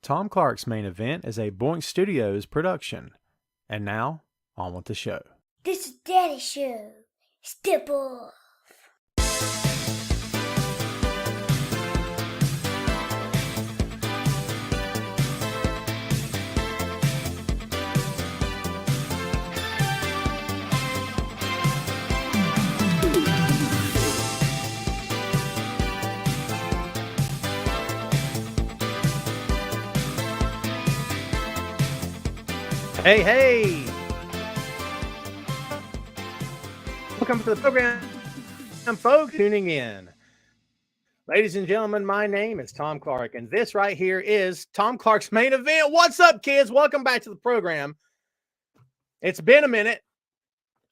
Tom Clark's Main Event is a Boink Studios production. And now, on with the show. This is Daddy Show. Step off. Hey, hey! Welcome to the program, folks tuning in. Ladies and gentlemen, my name is Tom Clark, and this right here is Tom Clark's Main Event. What's up, kids? Welcome back to the program. It's been a minute.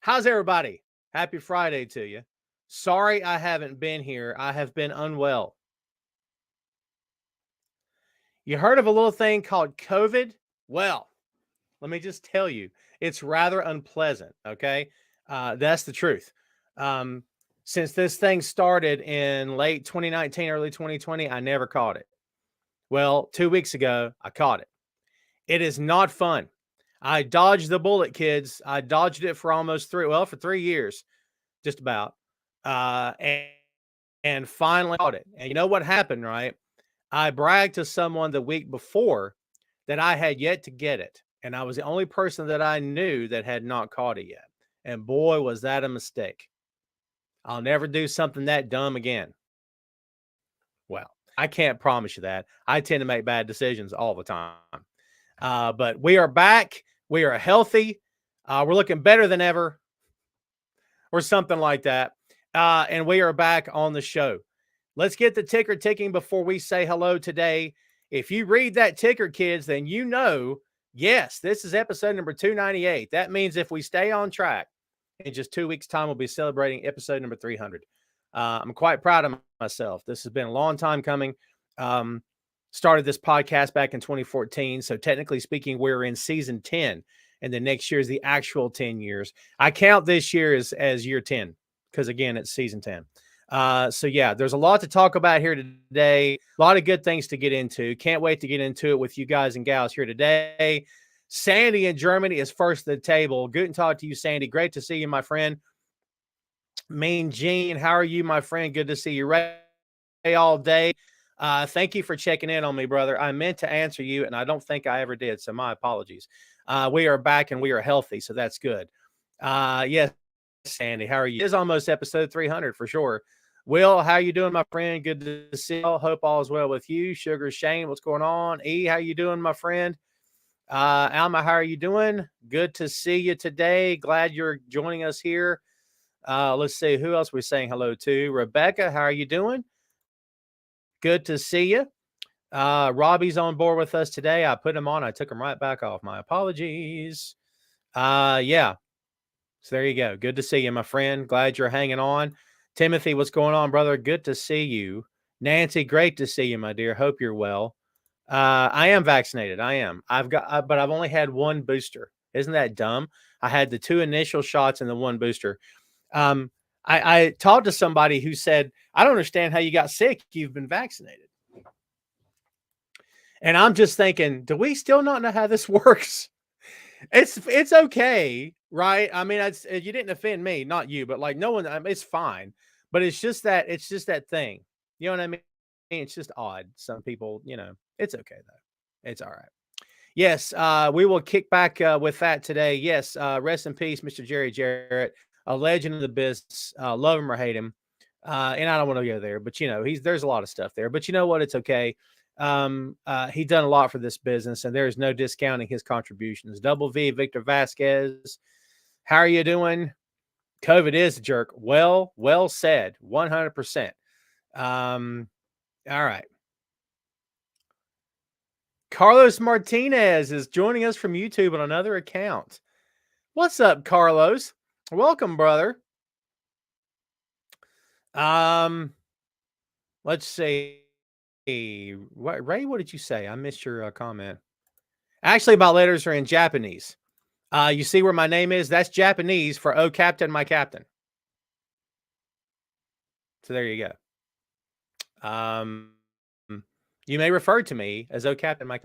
How's everybody? Happy Friday to you. Sorry I haven't been here. I have been unwell. You heard of a little thing called COVID? Well, let me just tell you, it's rather unpleasant, okay? That's the truth. Since this thing started in late 2019, early 2020, I never caught it. Well, 2 weeks ago, I caught it. It is not fun. I dodged the bullet, kids. I dodged it for almost for 3 years, just about. And finally caught it. And you know what happened, right? I bragged to someone the week before that I had yet to get it. And I was the only person that I knew that had not caught it yet. And boy, was that a mistake. I'll never do something that dumb again. Well, I can't promise you that. I tend to make bad decisions all the time. But we are back. We are healthy. We're looking better than ever, or something like that. And we are back on the show. Let's get the ticker ticking before we say hello today. If you read that ticker, kids, then you know, yes, this is episode number 298. That means if we stay on track, in just 2 weeks' time, we'll be celebrating episode number 300. I'm quite proud of myself. This has been a long time coming. Started this podcast back in 2014. So technically speaking, we're in season 10. And the next year is the actual 10 years. I count this year as year 10 because, again, it's season 10. So yeah, there's a lot to talk about here today. A lot of good things to get into. Can't wait to get into it with you guys and gals here today. Sandy in Germany is first at the table. Guten Tag to you, Sandy. Great to see you, my friend. Mean Gene, how are you, my friend? Good to see you. Ray all day. Thank you for checking in on me, brother. I meant to answer you, and I don't think I ever did, so my apologies. We are back, and we are healthy, so that's good. Yes, Sandy, how are you? It is almost episode 300 for sure. Will, how you doing, my friend? Good to see you. Hope all is well with you. Sugar Shane, what's going on? E, how you doing, my friend? Alma, how are you doing? Good to see you today. Glad you're joining us here. Let's see who else we're saying hello to. Rebecca, how are you doing? Good to see you. Robbie's on board with us today. I put him on. I took him right back off. My apologies. Yeah. So there you go. Good to see you, my friend. Glad you're hanging on. Timothy, what's going on, brother? Good to see you. Nancy, great to see you, my dear. Hope you're well. I am vaccinated. I am. But I've only had one booster. Isn't that dumb? I had the 2 initial shots and the 1 booster. I talked to somebody who said, I don't understand how you got sick. You've been vaccinated. And I'm just thinking, do we still not know how this works? It's okay, right? I mean, you didn't offend me, not you, but like no one. I mean, it's fine, but it's just that thing. You know what I mean? It's just odd. Some people, it's okay though. It's all right. Yes, we will kick back with that today. Yes, rest in peace, Mr. Jerry Jarrett, a legend of the business. Love him or hate him, and I don't want to go there, but there's a lot of stuff there. But you know what? It's okay. He done a lot for this business, and there is no discounting his contributions. Double V, Victor Vasquez, how are you doing? COVID is a jerk. Well said, 100%. All right. Carlos Martinez is joining us from YouTube on another account. What's up, Carlos? Welcome, brother. Let's see. Ray, what did you say? I missed your comment. Actually, my letters are in Japanese. You see where my name is? That's Japanese for "Oh, Captain, my Captain." So there you go. You may refer to me as Captain Mike.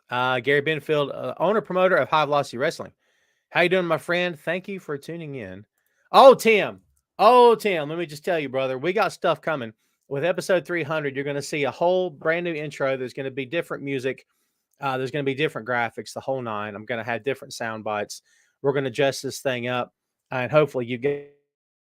Gary Benfield, owner promoter of High Velocity Wrestling. How you doing, my friend? Thank you for tuning in. Oh, Tim, let me just tell you, brother, we got stuff coming. With episode 300, you're going to see a whole brand new intro. There's going to be different music. There's going to be different graphics, the whole nine. I'm going to have different sound bites. We're going to adjust this thing up, and hopefully you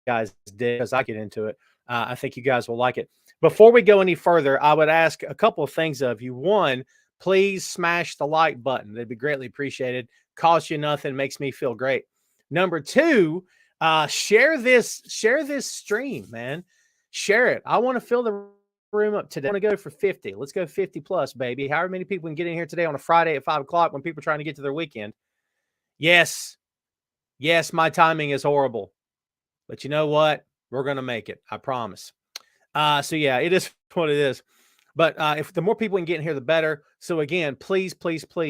guys did, because I get into it. I think you guys will like it. Before we go any further, I would ask a couple of things of you. One, please smash the like button. That'd be greatly appreciated. Costs you nothing, makes me feel great. Number two, share this stream, man. Share it. I want to fill the room up today. I want to go for 50. Let's go 50 plus, baby. However many people can get in here today on a Friday at 5 o'clock when people are trying to get to their weekend. Yes, my timing is horrible, but you know what? We're going to make it. I promise. So yeah, it is what it is. But if the more people can get in here, the better. So again, please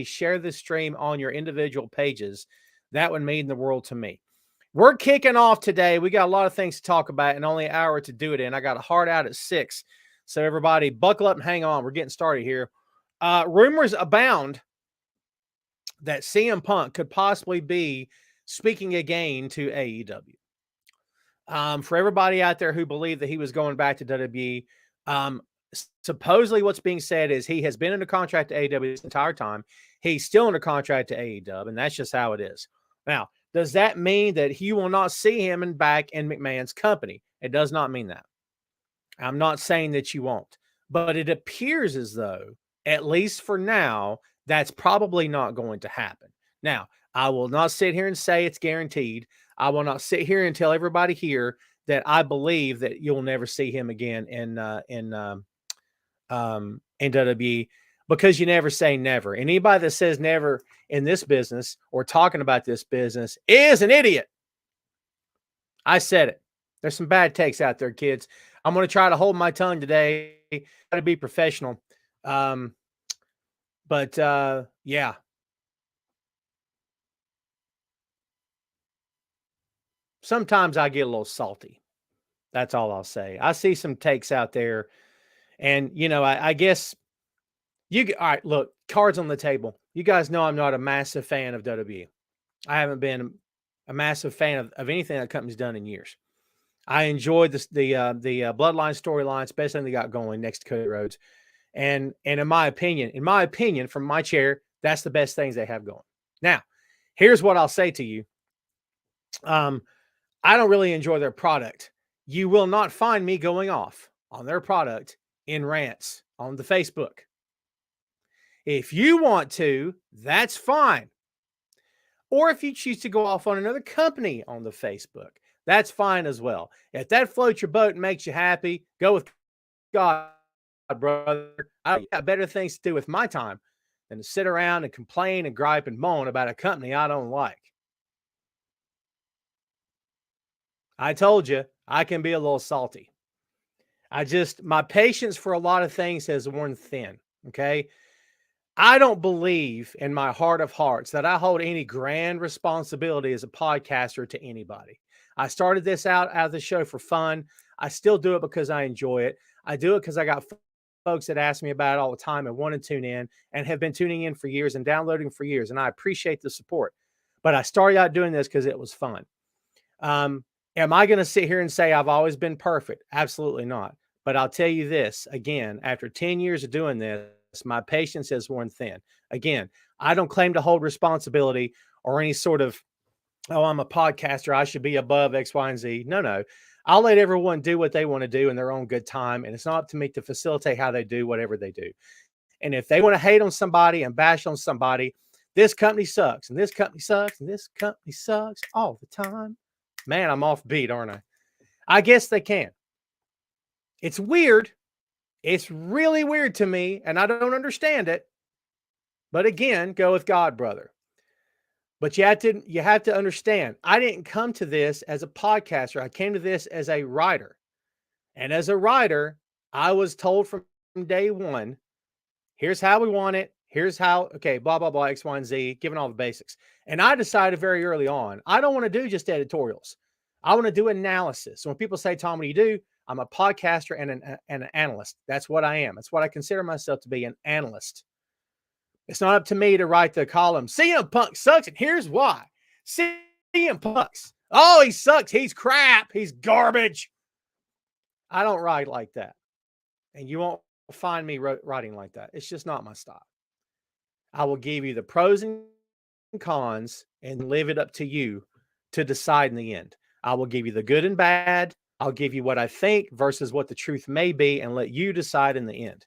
share this stream on your individual pages. That would mean the world to me. We're kicking off today. We got a lot of things to talk about and only an hour to do it in. I got a hard out at 6. So everybody buckle up and hang on. We're getting started here. Rumors abound that CM Punk could possibly be speaking again to AEW. For everybody out there who believed that he was going back to WWE, supposedly what's being said is he has been under contract to AEW this entire time. He's still under contract to AEW, and that's just how it is. Now, does that mean that he will not see him back in McMahon's company? It does not mean that. I'm not saying that you won't, but it appears as though, at least for now, that's probably not going to happen. Now, I will not sit here and say it's guaranteed. I will not sit here and tell everybody here that I believe that you'll never see him again in WWE, because you never say never. And anybody that says never in this business or talking about this business is an idiot. I said it. There's some bad takes out there, kids. I'm going to try to hold my tongue today, try to be professional. But yeah. Sometimes I get a little salty. That's all I'll say. I see some takes out there, and you know, I guess all right, look, cards on the table. You guys know I'm not a massive fan of WWE. I haven't been a massive fan of anything that company's done in years. I enjoyed the Bloodline storyline, especially when they got going next to Cody Rhodes. And in my opinion, from my chair, that's the best things they have going. Now, here's what I'll say to you. I don't really enjoy their product. You will not find me going off on their product in rants on the Facebook. If you want to, that's fine. Or if you choose to go off on another company on the Facebook, that's fine as well. If that floats your boat and makes you happy, go with God, brother. I got better things to do with my time than to sit around and complain and gripe and moan about a company I don't like. I told you, I can be a little salty. My patience for a lot of things has worn thin, okay? I don't believe in my heart of hearts that I hold any grand responsibility as a podcaster to anybody. I started this out of the show for fun. I still do it because I enjoy it. I do it because I got folks that ask me about it all the time and want to tune in and have been tuning in for years and downloading for years, and I appreciate the support. But I started out doing this because it was fun. Am I going to sit here and say I've always been perfect? Absolutely not. But I'll tell you this, again, after 10 years of doing this, my patience has worn thin. Again, I don't claim to hold responsibility or any sort of, oh, I'm a podcaster, I should be above X, Y, and Z. No. I'll let everyone do what they want to do in their own good time. And it's not up to me to facilitate how they do whatever they do. And if they want to hate on somebody and bash on somebody, this company sucks, and this company sucks, and this company sucks all the time. Man, I'm off beat, aren't I? I guess they can. It's weird. It's really weird to me, and I don't understand it. But again, go with God, brother. But you have to understand, I didn't come to this as a podcaster. I came to this as a writer. And as a writer, I was told from day one, here's how we want it. Here's how, okay, blah, blah, blah, X, Y, and Z, given all the basics. And I decided very early on, I don't want to do just editorials. I want to do analysis. So when people say, Tom, what do you do? I'm a podcaster and an analyst. That's what I am. That's what I consider myself to be, an analyst. It's not up to me to write the column, CM Punk sucks, and here's why. CM Punk's, oh, he sucks. He's crap. He's garbage. I don't write like that. And you won't find me writing like that. It's just not my style. I will give you the pros and cons and leave it up to you to decide in the end. I will give you the good and bad. I'll give you what I think versus what the truth may be and let you decide in the end.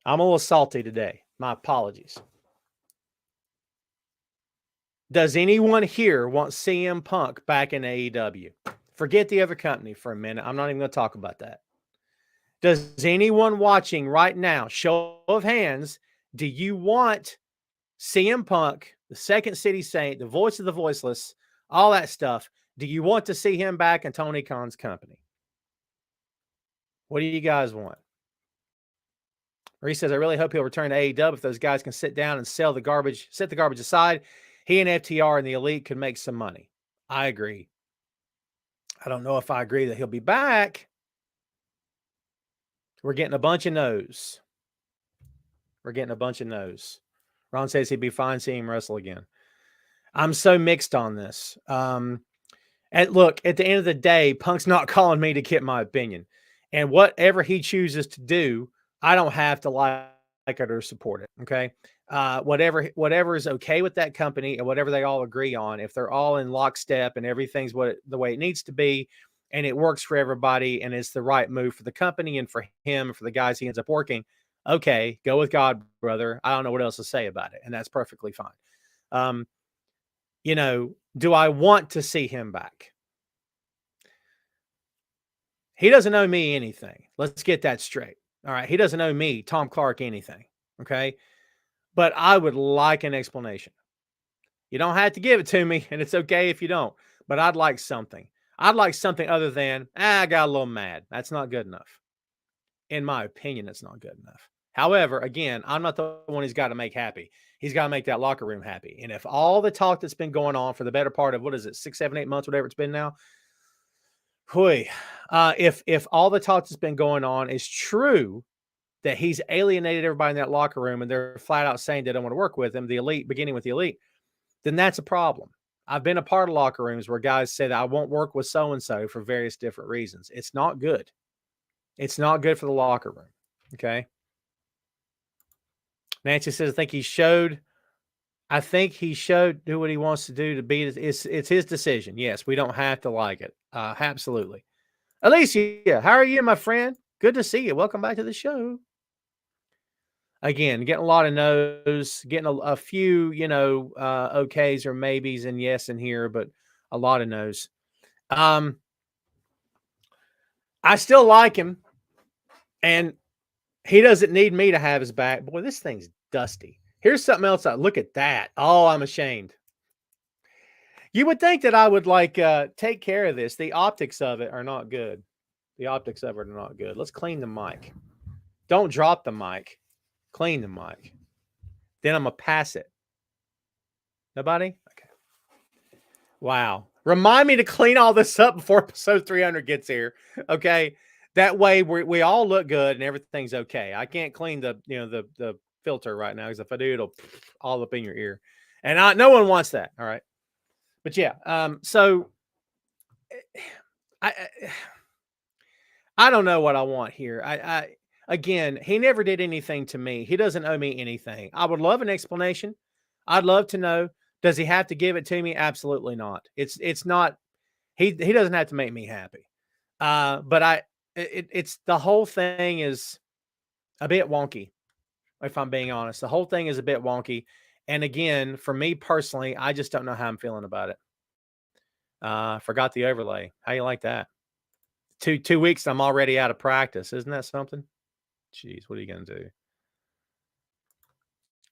I'm a little salty today. My apologies. Does anyone here want CM Punk back in AEW? Forget the other company for a minute. I'm not even going to talk about that. Does anyone watching right now, show of hands, do you want CM Punk, the Second City Saint, the voice of the voiceless, all that stuff? Do you want to see him back in Tony Khan's company? What do you guys want? Reese says, I really hope he'll return to AEW if those guys can sit down and set the garbage aside. He and FTR and the Elite could make some money. I agree. I don't know if I agree that he'll be back. We're getting a bunch of no's. Ron says he'd be fine seeing him wrestle again. I'm so mixed on this. And look, at the end of the day, Punk's not calling me to get my opinion. And whatever he chooses to do, I don't have to like it or support it. Okay. Whatever is okay with that company and whatever they all agree on, if they're all in lockstep and everything's the way it needs to be, and it works for everybody and it's the right move for the company and for him and for the guys he ends up working, okay, go with God, brother. I don't know what else to say about it. And that's perfectly fine. Do I want to see him back? He doesn't owe me anything. Let's get that straight. All right. He doesn't owe me, Tom Clark, anything. Okay. But I would like an explanation. You don't have to give it to me, and it's okay if you don't. But I'd like something. I'd like something other than, I got a little mad. That's not good enough. In my opinion, it's not good enough. However, again, I'm not the one he's got to make happy. He's got to make that locker room happy. And if all the talk that's been going on for the better part of, 6, 7, 8 months, whatever it's been now, if all the talk that's been going on is true, that he's alienated everybody in that locker room and they're flat out saying they don't want to work with him, the Elite, beginning with the Elite, then that's a problem. I've been a part of locker rooms where guys say that I won't work with so-and-so for various different reasons. It's not good. It's not good for the locker room. Okay. Nancy says, I think he showed do what he wants to do to beat it. It's his decision. Yes, we don't have to like it. Absolutely. Alicia, how are you, my friend? Good to see you. Welcome back to the show. Again, getting a lot of no's, getting a few, okays or maybes and yes in here, but a lot of no's. I still like him, and he doesn't need me to have his back. Boy, this thing's dusty. Here's something else. Look at that. Oh, I'm ashamed. You would think that I would take care of this. The optics of it are not good. Let's clean the mic. Don't drop the mic. Clean the mic. Then I'm going to pass it. Nobody? Okay. Wow. Remind me to clean all this up before episode 300 gets here. Okay. That way we all look good and everything's okay. I can't clean the filter right now because if I do, it'll all up in your ear. And no one wants that. All right. But yeah. So I don't know what I want here. Again, he never did anything to me. He doesn't owe me anything. I would love an explanation. I'd love to know. Does he have to give it to me? Absolutely not. It's not. He doesn't have to make me happy. But it's the whole thing is a bit wonky. If I'm being honest, the whole thing is a bit wonky. And again, for me personally, I just don't know how I'm feeling about it. Forgot the overlay. How you like that? 2 weeks, I'm already out of practice. Isn't that something? Jeez, what are you going to do?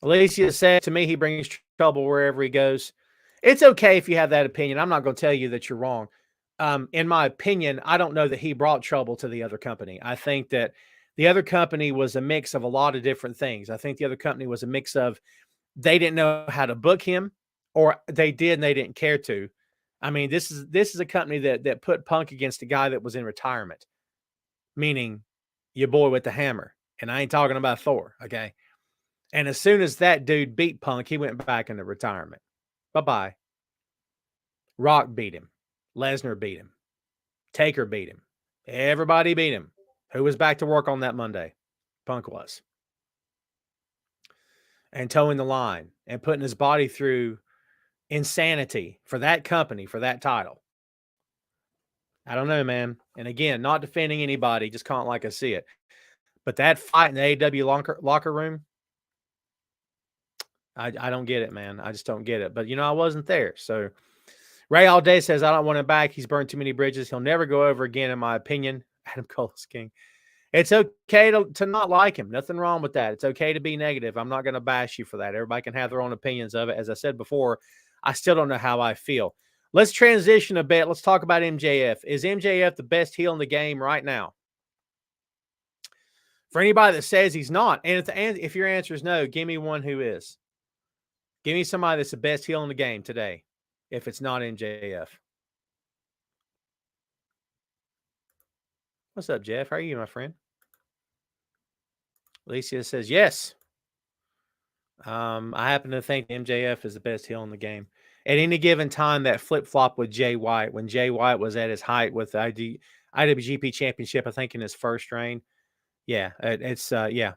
Alicia said to me, he brings trouble wherever he goes. It's okay if you have that opinion. I'm not going to tell you that you're wrong. In my opinion, I don't know that he brought trouble to the other company. I think that the other company was a mix of a lot of different things. I think the other company was a mix of they didn't know how to book him, or they did and they didn't care to. I mean, this is a company that put Punk against a guy that was in retirement, meaning your boy with the hammer. And I ain't talking about Thor, okay? And as soon as that dude beat Punk, he went back into retirement. Bye-bye. Rock beat him. Lesnar beat him. Taker beat him. Everybody beat him. Who was back to work on that Monday? Punk was. And towing the line and putting his body through insanity for that company, for that title. I don't know, man. And again, not defending anybody, just calling it like I see it. But that fight in the AEW locker room, I don't get it, man. I just don't get it. But, you know, I wasn't there. So Ray All Day says, I don't want him back. He's burned too many bridges. He'll never go over again, in my opinion. Adam Cole is king. It's okay to not like him. Nothing wrong with that. It's okay to be negative. I'm not going to bash you for that. Everybody can have their own opinions of it. As I said before, I still don't know how I feel. Let's transition a bit. Let's talk about MJF. Is MJF the best heel in the game right now? For anybody that says he's not, and if your answer is no, give me one who is. Give me somebody that's the best heel in the game today, if it's not MJF. What's up, Jeff? How are you, my friend? Alicia says yes. I happen to think MJF is the best heel in the game. At any given time, that flip-flop with Jay White, when Jay White was at his height with the IWGP Championship, I think in his first reign. Yeah, it's yeah.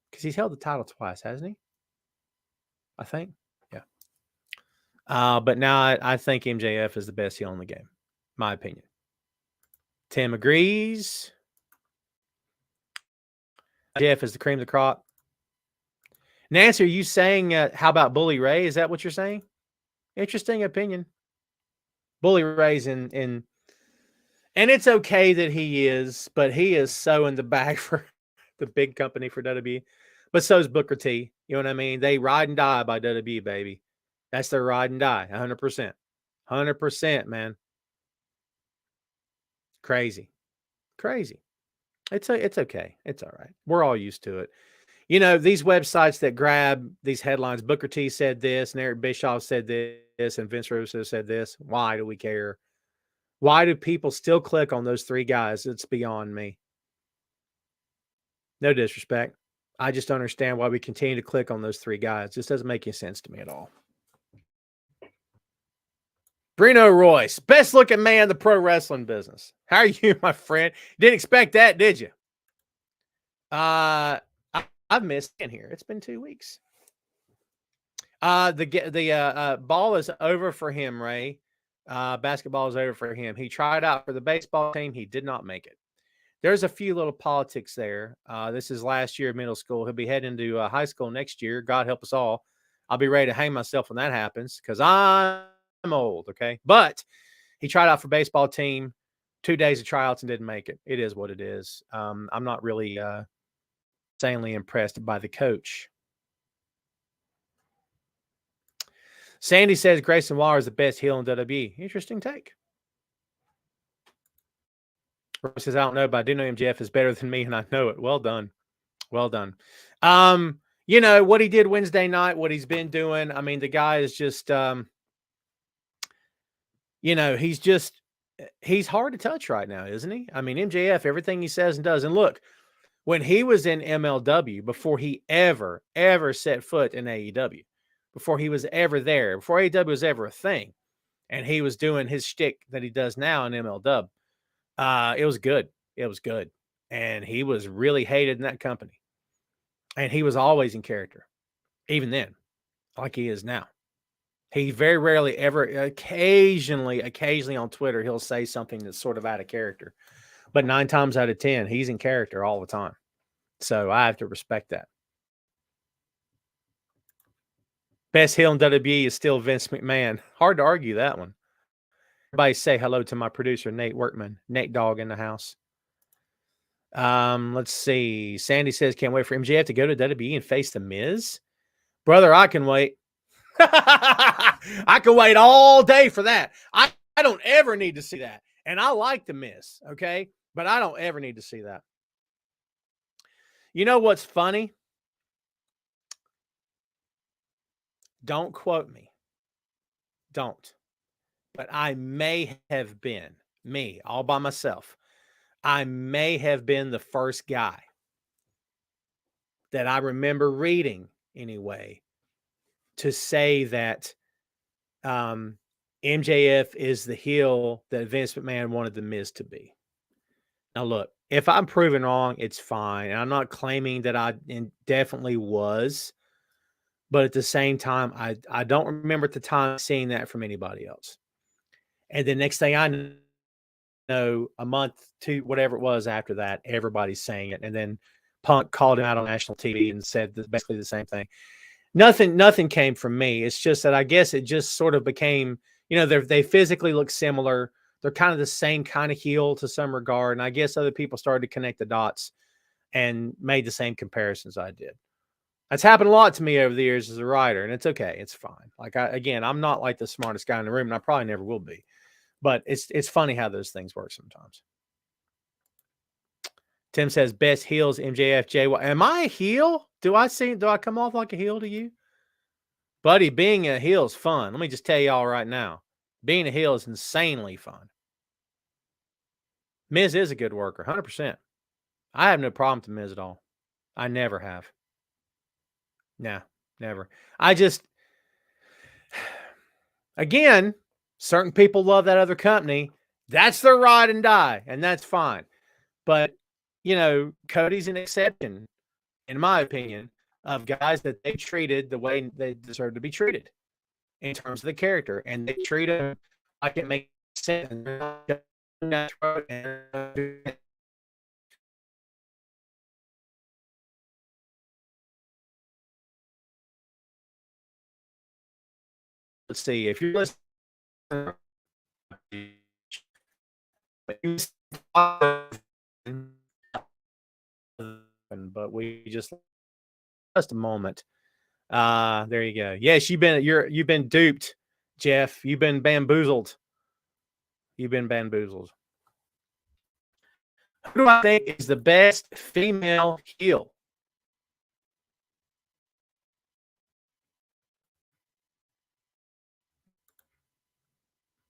Because he's held the title twice, hasn't he? I think. Yeah. But now I think MJF is the best heel in the game. My opinion. Tim agrees. Jeff is the cream of the crop. Nancy, are you saying, how about Bully Ray? Is that what you're saying? Interesting opinion. Bully Ray's in, and it's okay that he is, but he is so in the bag for the big company for WWE. But so is Booker T. You know what I mean? They ride and die by WWE, baby. That's their ride and die, 100%. 100%, man. Crazy. It's okay. It's all right. We're all used to it. You know, these websites that grab these headlines, Booker T said this, and Eric Bischoff said this, and Vince Russo said this. Why do we care? Why do people still click on those three guys? It's beyond me. No disrespect. I just don't understand why we continue to click on those three guys. It just doesn't make any sense to me at all. Brino Royce, best looking man in the pro wrestling business. How are you, my friend? Didn't expect that, did you? I've missed in here. It's been 2 weeks. The ball is over for him, Ray. Basketball is over for him. He tried out for the baseball team. He did not make it. There's a few little politics there. This is last year of middle school. He'll be heading to high school next year. God help us all. I'll be ready to hang myself when that happens because I'm old, okay? But he tried out for baseball team, 2 days of tryouts and didn't make it. It is what it is. I'm not really insanely impressed by the coach. Sandy says Grayson Waller is the best heel in WWE. Interesting take. Rose says, I don't know, but I do know MJF is better than me, and I know it. Well done. Well done. You know, what he did Wednesday night, what he's been doing, I mean, the guy is just, you know, he's hard to touch right now, isn't he? I mean, MJF, everything he says and does. And look, when he was in MLW, before he ever set foot in AEW, before he was ever there, before AEW was ever a thing, and he was doing his shtick that he does now in MLW, it was good. It was good. And he was really hated in that company. And he was always in character, even then, like he is now. He very rarely ever, occasionally on Twitter, he'll say something that's sort of out of character. But 9 times out of 10, he's in character all the time. So I have to respect that. Best heel in WWE is still Vince McMahon. Hard to argue that one. Everybody say hello to my producer, Nate Workman. Nate Dogg in the house. Let's see. Sandy says, can't wait for MJF to go to WWE and face The Miz. Brother, I can wait. I can wait all day for that. I don't ever need to see that. And I like The Miz, okay? But I don't ever need to see that. You know what's funny? Don't quote me. Don't. but I may have been, me, all by myself, I may have been the first guy that I remember reading anyway to say that MJF is the heel that Vince McMahon wanted The Miz to be. Now, look, if I'm proven wrong, it's fine. And I'm not claiming that I definitely was. But at the same time, I don't remember at the time seeing that from anybody else. And the next thing I know, a month, two, whatever it was after that, everybody's saying it. And then Punk called him out on national TV and said basically the same thing. Nothing came from me. It's just that I guess it just sort of became, they physically look similar. They're kind of the same kind of heel to some regard. And I guess other people started to connect the dots and made the same comparisons I did. That's happened a lot to me over the years as a writer, and it's okay. It's fine. Like, I'm not like the smartest guy in the room, and I probably never will be. But it's funny how those things work sometimes. Tim says, best heels, MJF, JY. Am I a heel? Do I come off like a heel to you? Buddy, being a heel is fun. Let me just tell y'all right now. Being a heel is insanely fun. Miz is a good worker, 100%. I have no problem with the Miz at all. I never have. No, never. Again, certain people love that other company. That's their ride and die, and that's fine. But, Cody's an exception, in my opinion, of guys that they treated the way they deserve to be treated in terms of the character. And they treat them like it makes sense. Let's see, if you're listening, but we just a moment. There you go. Yes, you've been duped, Jeff. You've been bamboozled. Who do I think is the best female heel?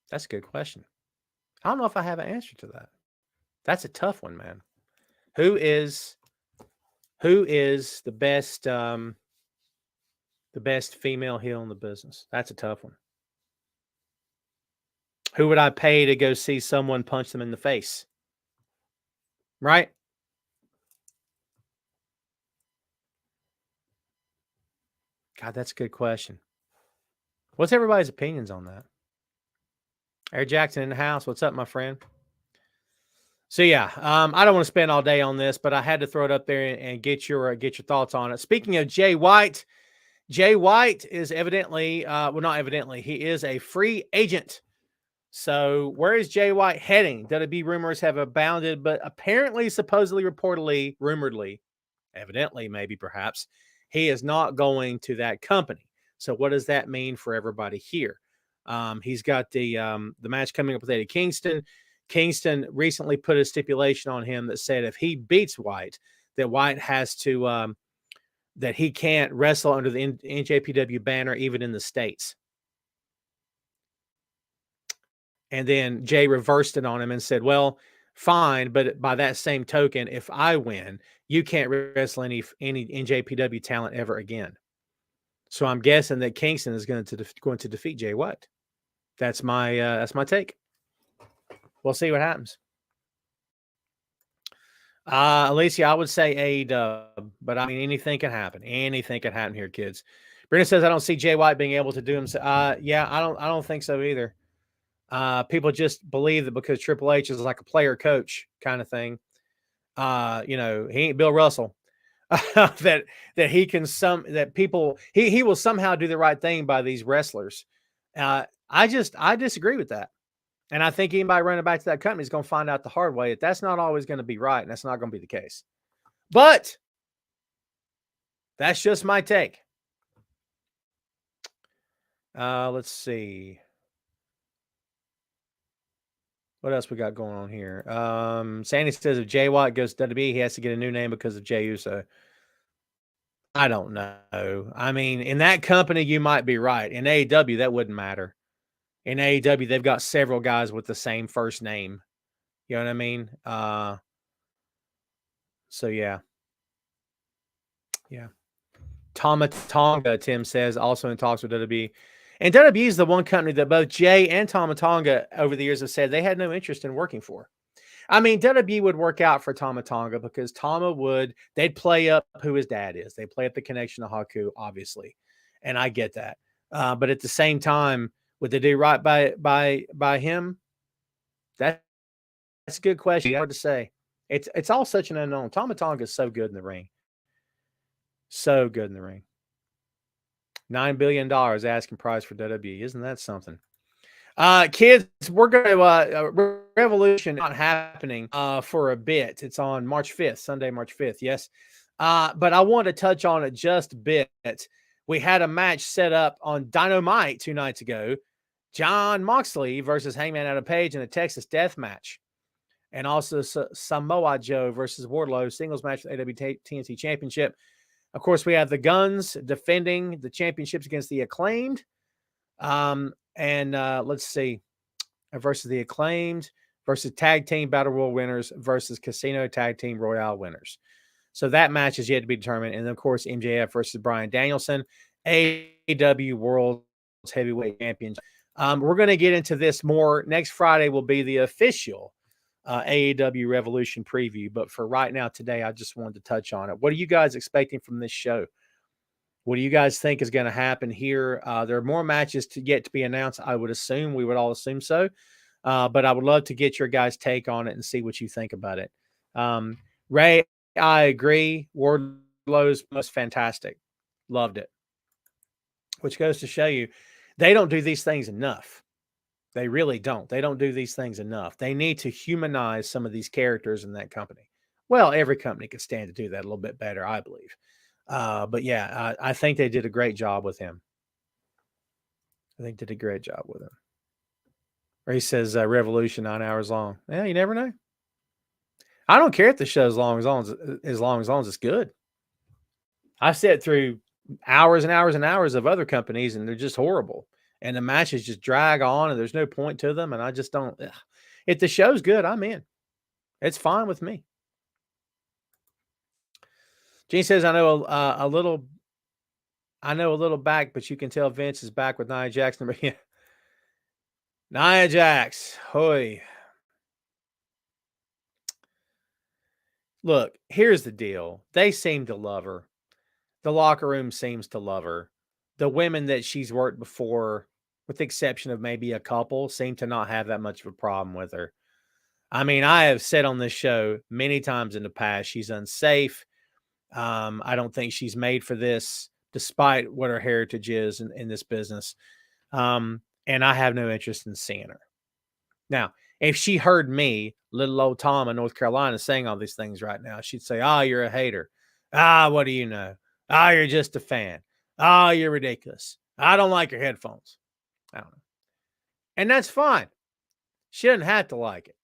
That's a good question. I don't know if I have an answer to that. That's a tough one, man. Who is the best female heel in the business? That's a tough one. Who would I pay to go see someone punch them in the face? Right? God, that's a good question. What's everybody's opinions on that? Eric Jackson in the house. What's up, my friend? So yeah, I don't want to spend all day on this, but I had to throw it up there and get your thoughts on it. Speaking of Jay White is evidently, not evidently, he is a free agent. So where is Jay White heading? WWE rumors have abounded, but apparently, supposedly, reportedly, rumoredly, evidently, maybe perhaps, he is not going to that company. So what does that mean for everybody here? He's got the match coming up with Eddie Kingston. Kingston recently put a stipulation on him that said if he beats White, that White has to that he can't wrestle under the NJPW banner even in the States. And then Jay reversed it on him and said, well, fine, but by that same token, if I win, you can't wrestle any NJPW talent ever again. So I'm guessing that Kingston is going to defeat Jay White. That's my take. We'll see what happens. Alicia, I would say AEW, but I mean, anything can happen. Anything can happen here, kids. Brenda says, I don't see Jay White being able to do himself. Yeah, I don't think so either. People just believe that because Triple H is like a player coach kind of thing. He ain't Bill Russell. that he can he will somehow do the right thing by these wrestlers. I disagree with that. And I think anybody running back to that company is going to find out the hard way that that's not always going to be right. And that's not going to be the case. But that's just my take. Let's see. What else we got going on here? Sandy says if Jay White goes to WWE, he has to get a new name because of Jey Uso. I don't know. I mean, in that company, you might be right. In AEW, that wouldn't matter. in AEW, they've got several guys with the same first name. You know what I mean? So yeah. Yeah. Tama Tonga, Tim says, also in talks with WWE. And WWE is the one company that both Jay and Tama Tonga over the years have said they had no interest in working for. I mean, WWE would work out for Tama Tonga because they'd play up who his dad is. They play up the connection to Haku, obviously. And I get that. But at the same time, would they do right by him? That's a good question. Hard to say. It's all such an unknown. Tama Tonga is so good in the ring. So good in the ring. $9 billion asking price for WWE. Isn't that something? Kids, we're going to Revolution not happening for a bit. It's on March 5th, Sunday, March 5th. Yes. But I want to touch on it just a bit. We had a match set up on Dynamite 2 nights ago. Jon Moxley versus Hangman Adam Page in a Texas death match. And also Samoa Joe versus Wardlow singles match for the AW TNT Championship. Of course, we have the Guns defending the championships against the Acclaimed. Let's see, versus the Acclaimed versus Tag Team Battle Royal winners versus Casino Tag Team Royale winners. So that match is yet to be determined. And of course, MJF versus Bryan Danielson, AEW World Heavyweight Champion. We're going to get into this more. Next Friday will be the official AEW Revolution preview. But for right now, today, I just wanted to touch on it. What are you guys expecting from this show? What do you guys think is going to happen here? There are more matches yet to be announced. I would assume we would all assume so. But I would love to get your guys' take on it and see what you think about it. Ray, I agree. Wardlow's most fantastic. Loved it. Which goes to show you they don't do these things enough. They really don't. They don't do these things enough. They need to humanize some of these characters in that company. Well, every company could stand to do that a little bit better, I believe. But yeah, I think they did a great job with him. I think they did a great job with him. Or he says Revolution 9 hours long. Yeah, you never know. I don't care if the show's as long as it's good. I've sat through hours and hours and hours of other companies, and they're just horrible. And the matches just drag on, and there's no point to them. And I just don't. Ugh. If the show's good, I'm in. It's fine with me. Gene says, I know a little back, but you can tell Vince is back with Nia Jax. Yeah. Nia Jax. Hoy. Look, here's the deal. They seem to love her. The locker room seems to love her. The women that she's worked before, with the exception of maybe a couple, seem to not have that much of a problem with her. I mean, I have said on this show many times in the past, she's unsafe. I don't think she's made for this, despite what her heritage is in this business. And I have no interest in seeing her. Now, if she heard me, little old Tom in North Carolina, saying all these things right now, she'd say, you're a hater. What do you know? You're just a fan. You're ridiculous. I don't like your headphones. I don't know. And that's fine. She doesn't have to like it.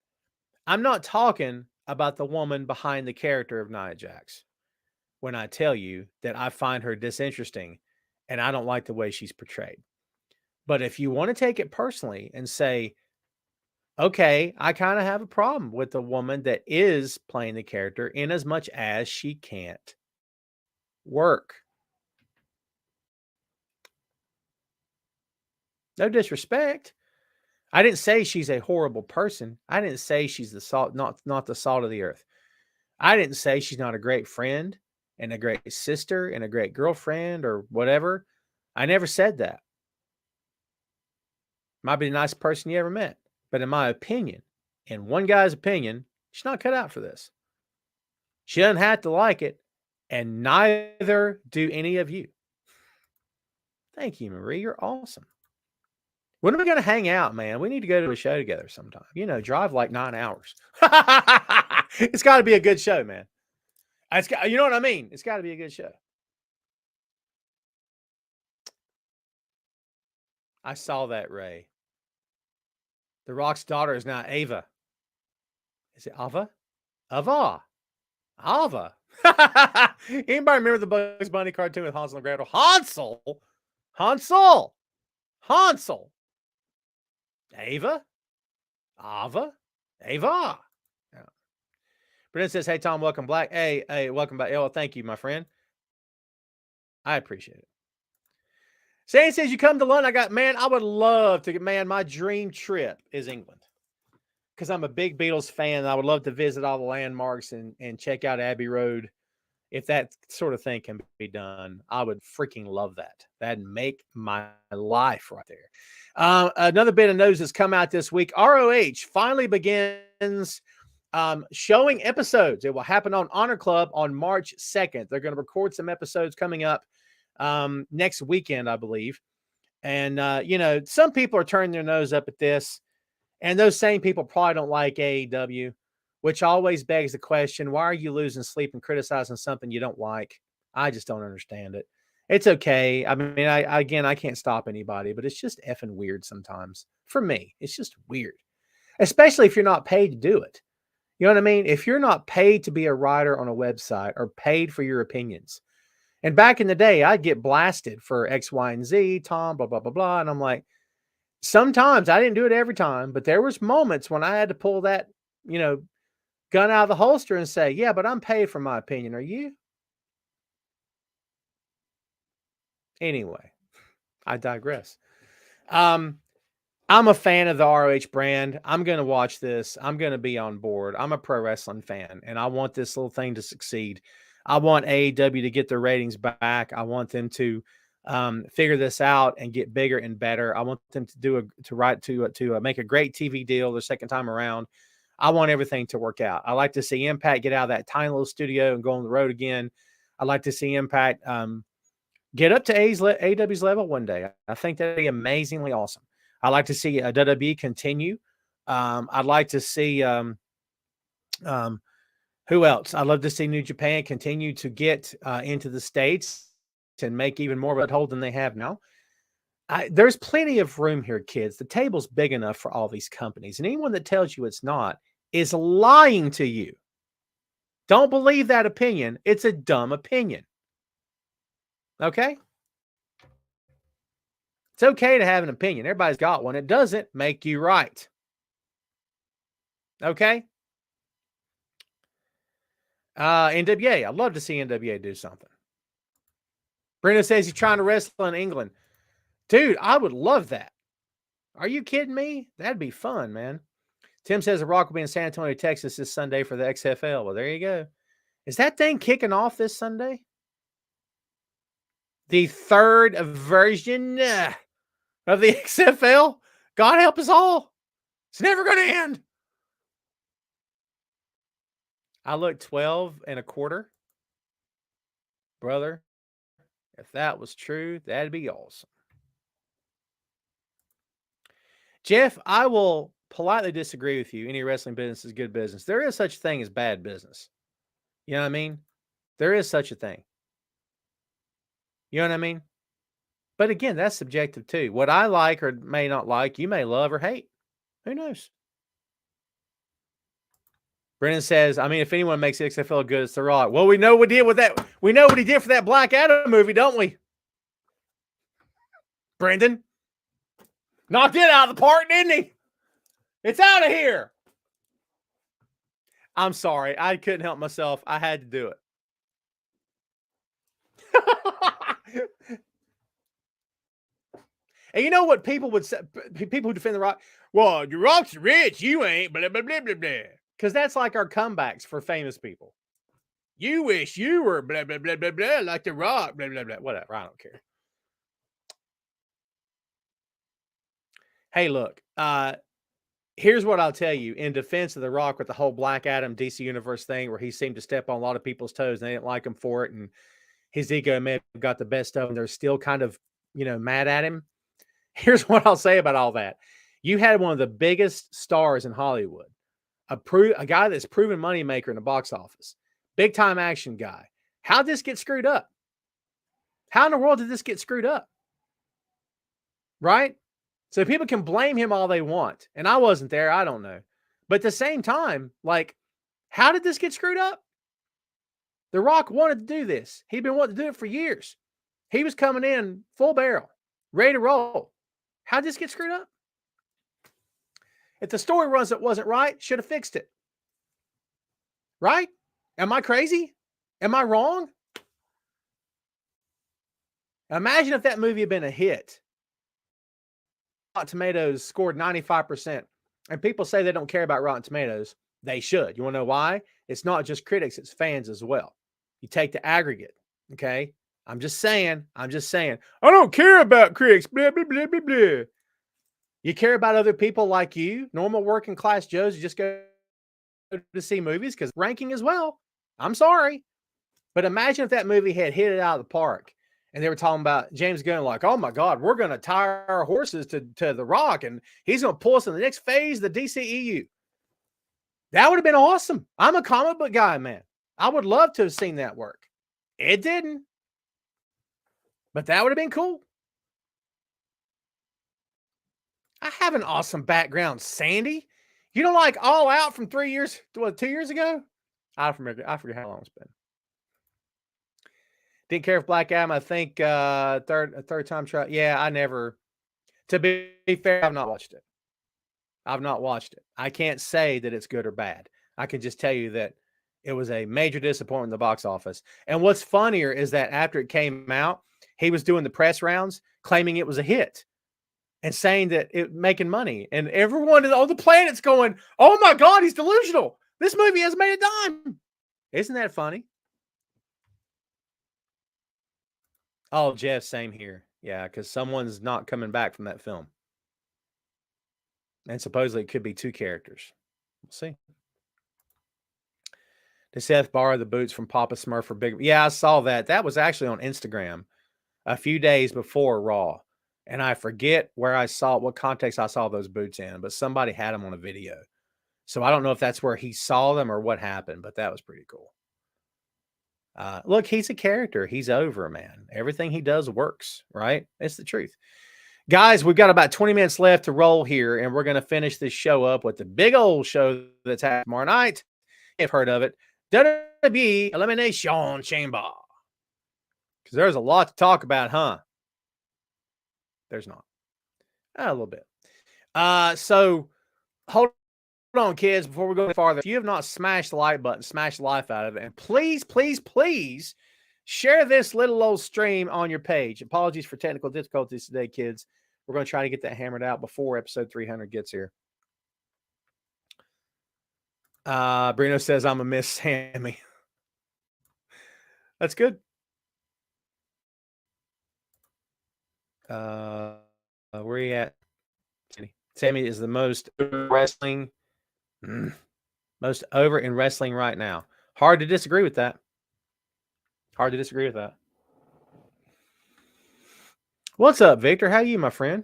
I'm not talking about the woman behind the character of Nia Jax when I tell you that I find her disinteresting and I don't like the way she's portrayed. But if you want to take it personally and say, okay, I kind of have a problem with the woman that is playing the character in as much as she can't work. No disrespect. I didn't say she's a horrible person. I didn't say she's the salt, not the salt of the earth. I didn't say she's not a great friend and a great sister and a great girlfriend or whatever. I never said that. Might be the nicest person you ever met. But in my opinion, in one guy's opinion, she's not cut out for this. She doesn't have to like it, and neither do any of you. Thank you, Marie. You're awesome. When are we going to hang out, man? We need to go to a show together sometime. Drive like 9 hours. It's got to be a good show, man. You know what I mean? It's got to be a good show. I saw that, Ray. The Rock's daughter is now Ava. Is it Ava? Ava. Anybody remember the Bugs Bunny cartoon with Hansel and Gretel? Hansel. Ava? Ava? Ava. Yeah. Brennan says, hey, Tom, welcome back. Hey, welcome back. Oh, thank you, my friend. I appreciate it. Shane says, you come to London. I would love to get, my dream trip is England. Because I'm a big Beatles fan. And I would love to visit all the landmarks and check out Abbey Road. If that sort of thing can be done, I would freaking love that. That'd make my life right there. Another bit of news has come out this week. ROH finally begins showing episodes. It will happen on Honor Club on March 2nd. They're going to record some episodes coming up next weekend, I believe. And, some people are turning their nose up at this. And those same people probably don't like AEW, which always begs the question, why are you losing sleep and criticizing something you don't like? I just don't understand it. It's okay. I mean, I can't stop anybody, but it's just effing weird sometimes. For me, it's just weird, especially if you're not paid to do it. You know what I mean? If you're not paid to be a writer on a website or paid for your opinions. And back in the day, I'd get blasted for X, Y, and Z, Tom, blah, blah, blah, blah. And I'm like, sometimes I didn't do it every time, but there was moments when I had to pull that, gun out of the holster and say, yeah, but I'm paid for my opinion. Are you? Anyway, I digress. I'm a fan of the ROH brand. I'm going to watch this. I'm going to be on board. I'm a pro wrestling fan, and I want this little thing to succeed. I want AEW to get their ratings back. I want them to figure this out and get bigger and better. I want them to make a great TV deal the second time around. I want everything to work out. I like to see Impact get out of that tiny little studio and go on the road again. I like to see Impact get up to AEW's level one day. I think that'd be amazingly awesome. I like to see WWE continue. I'd like to see who else? I'd love to see New Japan continue to get into the States and make even more of a hold than they have now. There's plenty of room here, kids. The table's big enough for all these companies. And anyone that tells you it's not is lying to you. Don't believe that opinion. It's a dumb opinion. Okay? It's okay to have an opinion. Everybody's got one. It doesn't make you right. Okay? NWA. I'd love to see NWA do something. Brenda says he's trying to wrestle in England. Dude, I would love that. Are you kidding me? That'd be fun, man. Tim says The Rock will be in San Antonio, Texas this Sunday for the XFL. Well, there you go. Is that thing kicking off this Sunday? The third version of the XFL? God help us all. It's never going to end. I looked 12 and a quarter. Brother, if that was true, that'd be awesome. Jeff, I will politely disagree with you. Any wrestling business is good business. There is such a thing as bad business. You know what I mean? There is such a thing. You know what I mean? But again, that's subjective too. What I like or may not like, you may love or hate. Who knows? Brennan says, I mean, if anyone makes the XFL good, it's The Rock. Well, we know what he did with that. We know what he did for that Black Adam movie, don't we? Brendan knocked it out of the park, didn't he? It's out of here. I'm sorry. I couldn't help myself. I had to do it. And you know what people would say? People who defend The Rock, well, The Rock's rich, you ain't, blah, blah, blah, blah, blah. Because that's like our comebacks for famous people. You wish you were blah, blah, blah, blah, blah, like The Rock, blah, blah, blah. Whatever. I don't care. Hey, look, here's what I'll tell you in defense of The Rock with the whole Black Adam DC Universe thing where he seemed to step on a lot of people's toes and they didn't like him for it. And his ego may have got the best of him. They're still kind of, mad at him. Here's what I'll say about all that. You had one of the biggest stars in Hollywood, a guy that's proven moneymaker in the box office, big time action guy. How'd this get screwed up? How in the world did this get screwed up? Right? So people can blame him all they want. And I wasn't there. I don't know. But at the same time, like, how did this get screwed up? The Rock wanted to do this. He'd been wanting to do it for years. He was coming in full barrel, ready to roll. How'd this get screwed up? If the story wasn't right, should have fixed it. Right? Am I crazy? Am I wrong? Imagine if that movie had been a hit. Rotten Tomatoes scored 95%. And people say they don't care about Rotten Tomatoes. They should. You want to know why? It's not just critics, it's fans as well. You take the aggregate, okay? I'm just saying. I don't care about critics, blah, blah, blah, blah, blah. You care about other people like you, normal working class Joes who just go to see movies because ranking as well. I'm sorry. But imagine if that movie had hit it out of the park and they were talking about James Gunn like, oh my God, we're going to tie our horses to The Rock and he's going to pull us in the next phase of the DCEU. That would have been awesome. I'm a comic book guy, man. I would love to have seen that work. It didn't. But that would have been cool. I have an awesome background, Sandy. You don't like All Out from 2 years ago? I forget how long it's been. Didn't care if Black Adam, I think third time try. Yeah, I never. To be fair, I've not watched it. I can't say that it's good or bad. I can just tell you that it was a major disappointment in the box office. And what's funnier is that after it came out, he was doing the press rounds claiming it was a hit and saying that it making money. And everyone on the planet's going, oh my God, he's delusional. This movie hasn't made a dime. Isn't that funny? Oh, Jeff, same here. Yeah, because someone's not coming back from that film. And supposedly it could be 2 characters. We'll see. Did Seth borrow the boots from Papa Smurf for Big? Yeah, I saw that. That was actually on Instagram a few days before Raw. And I forget what context I saw those boots in, but somebody had them on a video. So I don't know if that's where he saw them or what happened, but that was pretty cool. Look, he's a character. He's over, man. Everything he does works, right? It's the truth. Guys, we've got about 20 minutes left to roll here, and we're going to finish this show up with the big old show that's happening tomorrow night. You've heard of it. WWE Elimination Chamber. Because there's a lot to talk about, huh? There's not. A little bit. So hold on, kids, before we go farther. If you have not smashed the like button, smash the life out of it. And please, please, please share this little old stream on your page. Apologies for technical difficulties today, kids. We're going to try to get that hammered out before episode 300 gets here. Bruno says, I'm a Miss Sammy. That's good. Where are you at? Sammy is the most wrestling, most over in wrestling right now. Hard to disagree with that. What's up, Victor? How are you, my friend?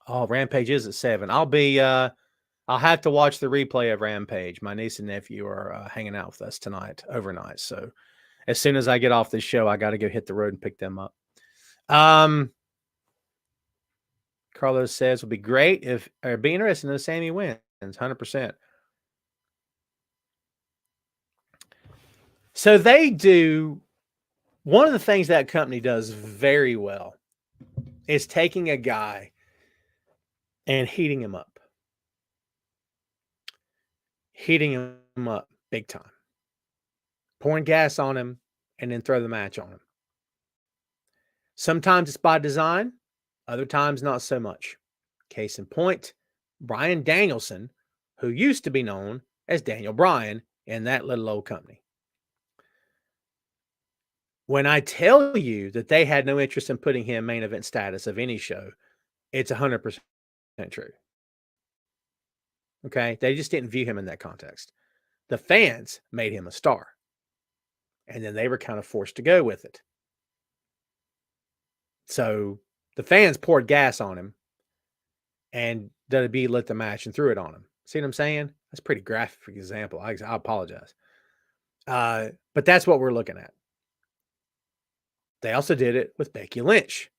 Oh, Rampage is at 7. I'll have to watch the replay of Rampage. My niece and nephew are hanging out with us tonight, overnight. So as soon as I get off this show, I got to go hit the road and pick them up. Carlos says would be great if or be interesting if Sammy wins 100%. So they do one of the things that company does very well is taking a guy and heating him up big time, pouring gas on him, and then throw the match on him. Sometimes it's by design, other times not so much. Case in point, Bryan Danielson, who used to be known as Daniel Bryan in that little old company. When I tell you that they had no interest in putting him main event status of any show, it's 100% true. Okay? They just didn't view him in that context. The fans made him a star. And then they were kind of forced to go with it. So the fans poured gas on him and WWE lit the match and threw it on him. See what I'm saying? That's a pretty graphic example. I apologize. But that's what we're looking at. They also did it with Becky Lynch.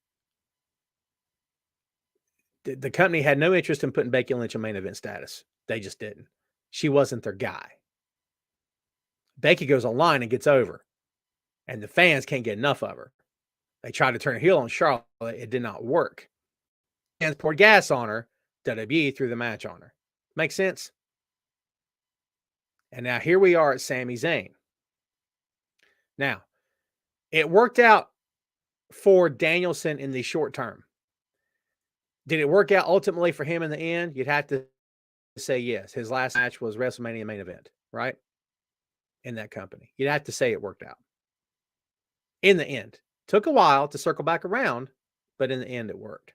The company had no interest in putting Becky Lynch in main event status. They just didn't. She wasn't their guy. Becky goes online and gets over. And the fans can't get enough of her. They tried to turn her heel on Charlotte. It did not work. Fans poured gas on her. WWE threw the match on her. Makes sense? And now here we are at Sami Zayn. Now, it worked out for Danielson in the short term. Did it work out ultimately for him in the end? You'd have to say yes. His last match was WrestleMania main event, right? In that company. You'd have to say it worked out. In the end. Took a while to circle back around, but in the end it worked.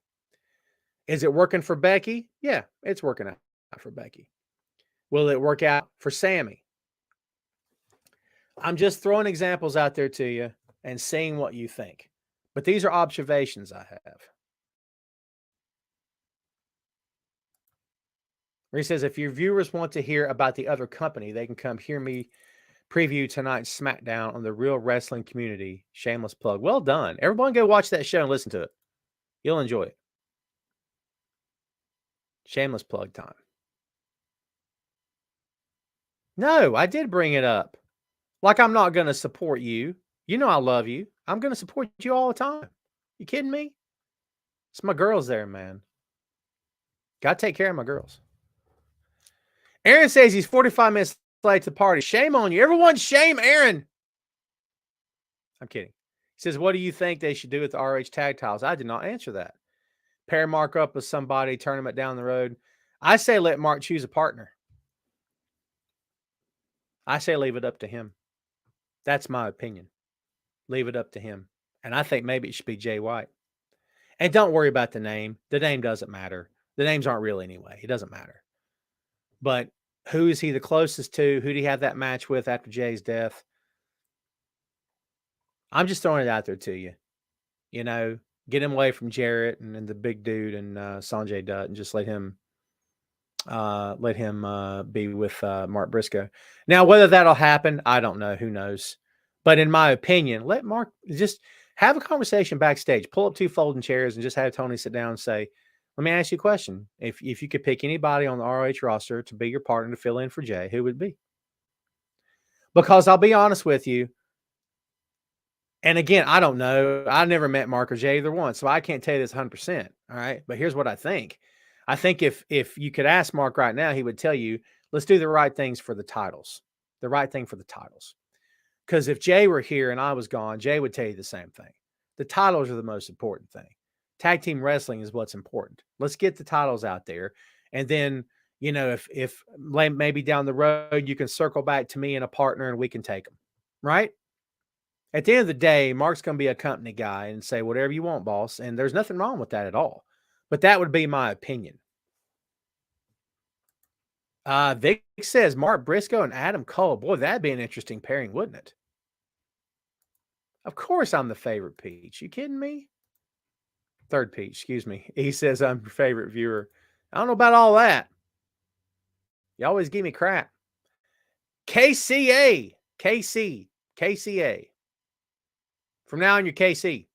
Is it working for Becky? Yeah, it's working out for Becky. Will it work out for Sami? I'm just throwing examples out there to you and seeing what you think. But these are observations I have. He says, if your viewers want to hear about the other company, they can come hear me preview tonight's SmackDown on the Real Wrestling Community. Shameless plug. Well done. Everyone go watch that show and listen to it. You'll enjoy it. Shameless plug time. No, I did bring it up. Like I'm not going to support you. You know I love you. I'm going to support you all the time. You kidding me? It's my girls there, man. Got to take care of my girls. Aaron says he's 45 minutes late to the party. Shame on you. Everyone shame Aaron. I'm kidding. He says, what do you think they should do with the RH tag titles? I did not answer that. Pair Mark up with somebody, tournament down the road. I say let Mark choose a partner. I say leave it up to him. That's my opinion. Leave it up to him. And I think maybe it should be Jay White. And don't worry about the name. The name doesn't matter. The names aren't real anyway. It doesn't matter. But who is he the closest to? Who did he have that match with after Jay's death? I'm just throwing it out there to you. You know, get him away from Jarrett and the big dude and Sanjay Dutt and just let him be with Mark Briscoe. Now, whether that'll happen, I don't know. Who knows? But in my opinion, let Mark just have a conversation backstage. Pull up 2 folding chairs and just have Tony sit down and say, let me ask you a question. If you could pick anybody on the ROH roster to be your partner to fill in for Jay, who would it be? Because I'll be honest with you, and again, I don't know. I never met Mark or Jay either one, so I can't tell you this 100%. All right, but here's what I think. I think if you could ask Mark right now, he would tell you, let's do the right things for the titles. The right thing for the titles. Because if Jay were here and I was gone, Jay would tell you the same thing. The titles are the most important thing. Tag team wrestling is what's important. Let's get the titles out there. And then, you know, if maybe down the road, you can circle back to me and a partner and we can take them. Right? At the end of the day, Mark's going to be a company guy and say, whatever you want, boss. And there's nothing wrong with that at all. But that would be my opinion. Vic says Mark Briscoe and Adam Cole. Boy, that'd be an interesting pairing, wouldn't it? Of course I'm the favorite Peach. You kidding me? Third Peach, excuse me. He says I'm your favorite viewer. I don't know about all that. You always give me crap. KCA. From now on, you're KC.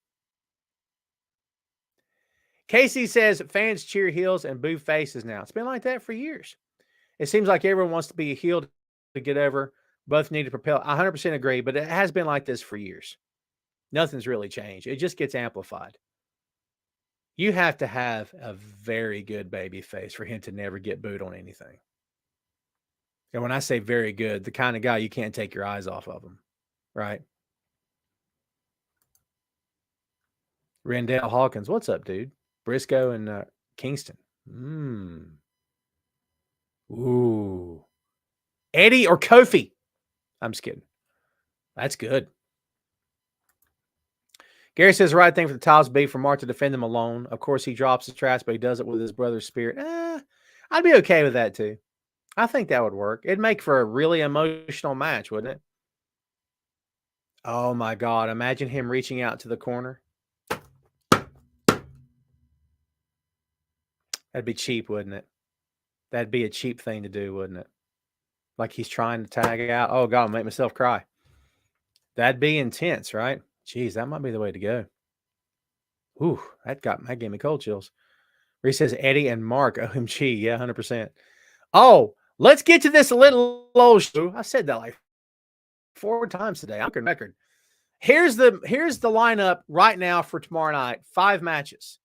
Casey says fans cheer heels and boo faces now. It's been like that for years. It seems like everyone wants to be a heel to get over. Both need to propel. I 100% agree, but it has been like this for years. Nothing's really changed. It just gets amplified. You have to have a very good baby face for him to never get booed on anything. And when I say very good, the kind of guy you can't take your eyes off of him, right? Rendell Hawkins, what's up, dude? Briscoe and Kingston. Ooh. Eddie or Kofi? I'm just kidding. That's good. Gary says the right thing for the titles would be for Mark to defend them alone. Of course, he drops his trash, but he does it with his brother's spirit. I'd be okay with that too. I think that would work. It'd make for a really emotional match, wouldn't it? Oh my God. Imagine him reaching out to the corner. That'd be cheap, wouldn't it? That'd be a cheap thing to do, wouldn't it? Like he's trying to tag out. Oh, God, I'll make myself cry. That'd be intense, right? Jeez, that might be the way to go. Ooh, that gave me cold chills. Where he says Eddie and Mark, OMG. Yeah, 100%. Oh, let's get to this little old show. I said that like 4 times today. I'm on record. Here's the lineup right now for tomorrow night. 5 matches.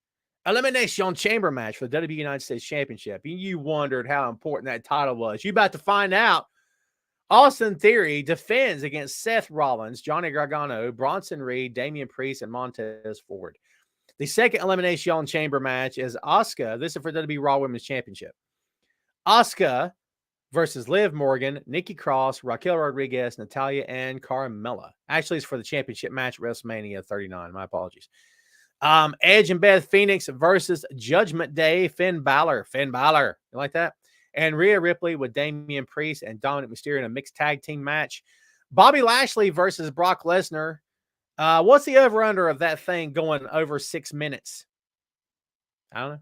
Elimination Chamber match for the WWE United States Championship. You wondered how important that title was. You about to find out. Austin Theory defends against Seth Rollins, Johnny Gargano, Bronson Reed, Damian Priest, and Montez Ford. The second Elimination Chamber match is Asuka. This is for WWE Raw Women's Championship. Asuka versus Liv Morgan, Nikki Cross, Raquel Rodriguez, Natalya, and Carmella. Actually, it's for the championship match at WrestleMania 39. My apologies. Edge and Beth Phoenix versus Judgment Day, Finn Balor. You like that? And Rhea Ripley with Damian Priest and Dominic Mysterio in a mixed tag team match. Bobby Lashley versus Brock Lesnar. What's the over-under of that thing going over 6 minutes? I don't know.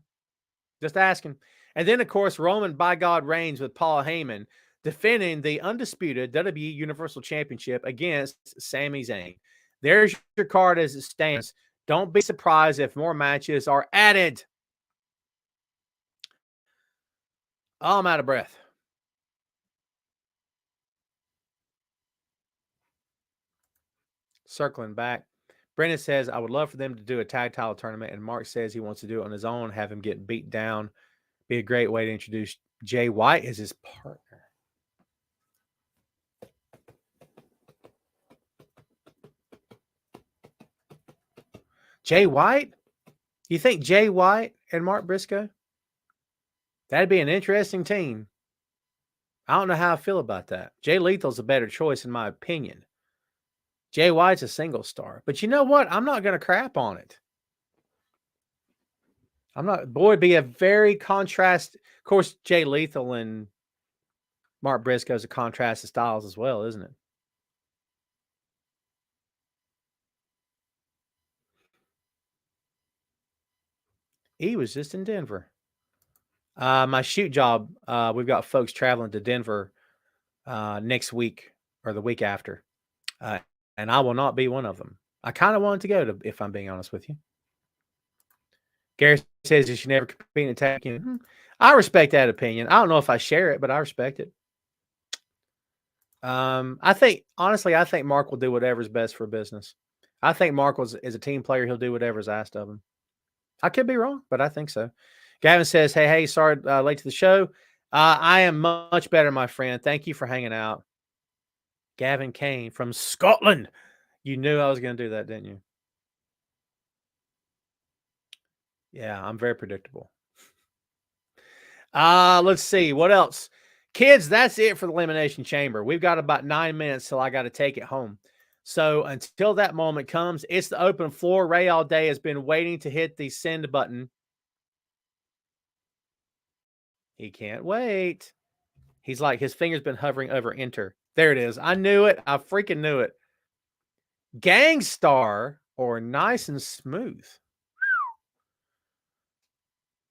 Just asking. And then, of course, Roman by God Reigns with Paul Heyman defending the undisputed WWE Universal Championship against Sami Zayn. There's your card as it stands. Don't be surprised if more matches are added. Oh, I'm out of breath. Circling back. Brendan says, I would love for them to do a tag title tournament. And Mark says he wants to do it on his own, have him get beat down. Be a great way to introduce Jay White as his partner. Jay White? You think Jay White and Mark Briscoe? That'd be an interesting team. I don't know how I feel about that. Jay Lethal's a better choice, in my opinion. Jay White's a single star. But you know what? I'm not going to crap on it. Boy, it'd be a very contrast. Of course, Jay Lethal and Mark Briscoe's a contrast of styles as well, isn't it? He was just in Denver. My shoot job, we've got folks traveling to Denver next week or the week after. And I will not be one of them. I kind of wanted to go to, if I'm being honest with you. Gary says you should never compete in a tag team. I respect that opinion. I don't know if I share it, but I respect it. I think Mark will do whatever's best for business. I think Mark is a team player. He'll do whatever's asked of him. I could be wrong, but I think so. Gavin says, hey, sorry, late to the show. I am much better, my friend. Thank you for hanging out. Gavin Kane from Scotland. You knew I was going to do that, didn't you? Yeah, I'm very predictable. Let's see. What else? Kids, that's it for the Elimination Chamber. We've got about 9 minutes till I got to take it home. So until that moment comes, it's the open floor. Ray all day has been waiting to hit the send button. He can't wait. He's like, his finger's been hovering over enter. There it is. I knew it. I freaking knew it. Gangstar or Nice and Smooth?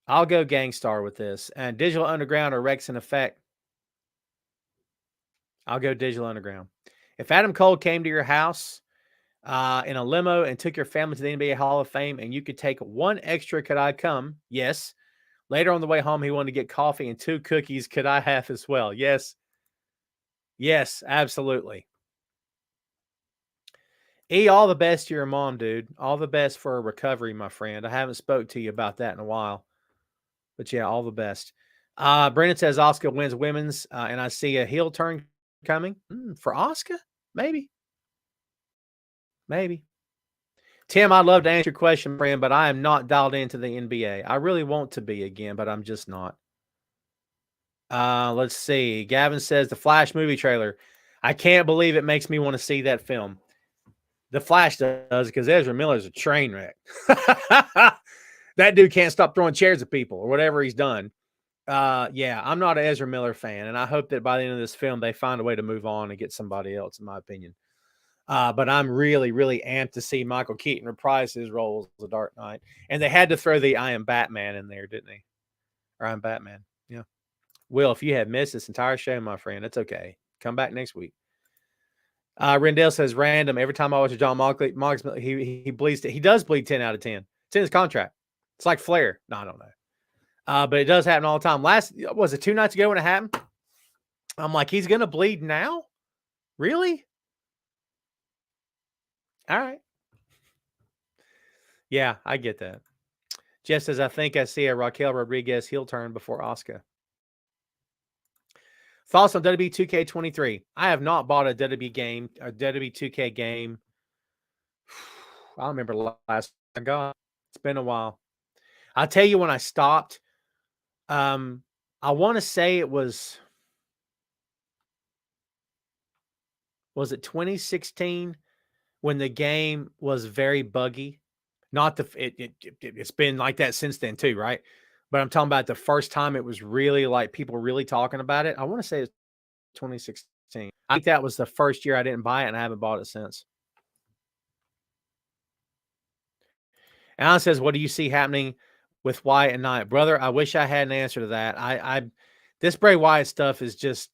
I'll go Gangstar with this. And Digital Underground or Rex and Effect? I'll go Digital Underground. If Adam Cole came to your house in a limo and took your family to the NBA Hall of Fame and you could take one extra, could I come? Yes. Later on the way home, he wanted to get coffee and 2 cookies. Could I have as well? Yes. Yes, absolutely. E, all the best to your mom, dude. All the best for a recovery, my friend. I haven't spoke to you about that in a while. But yeah, all the best. Brendan says Asuka wins women's, and I see a heel turn coming. For Asuka? Maybe. Tim, I'd love to answer your question, friend, but I am not dialed into the NBA. I really want to be again, but I'm just not. Let's see. Gavin says the Flash movie trailer. I can't believe it makes me want to see that film. The Flash does, because Ezra Miller's a train wreck. That dude can't stop throwing chairs at people or whatever he's done. Yeah, I'm not an Ezra Miller fan, and I hope that by the end of this film, they find a way to move on and get somebody else, in my opinion. But I'm really, really amped to see Michael Keaton reprise his role as the Dark Knight. And they had to throw the I Am Batman in there, didn't they? Or I'm Batman. Yeah. Will, if you have missed this entire show, my friend, it's okay. Come back next week. Rendell says random. Every time I watch a John Moxley, he bleeds. He does bleed 10 out of 10. It's in his contract. It's like Flair. No, I don't know. But it does happen all the time. Was it 2 nights ago when it happened? I'm like, he's going to bleed now? Really? All right. Yeah, I get that. Just as I think I see a Raquel Rodriguez heel turn before Asuka. Thoughts on WWE 2K23? I have not bought a WWE game, a WWE 2K game. I don't remember last I got. It's been a while. I'll tell you when I stopped. I want to say it was it 2016 when the game was very buggy? Not it's been like that since then too, right? But I'm talking about the first time it was really like people really talking about it. I want to say it's 2016. I think that was the first year I didn't buy it, and I haven't bought it since. Alan says, "What do you see happening with Wyatt and Knight, brother?" I wish I had an answer to that. This Bray Wyatt stuff is just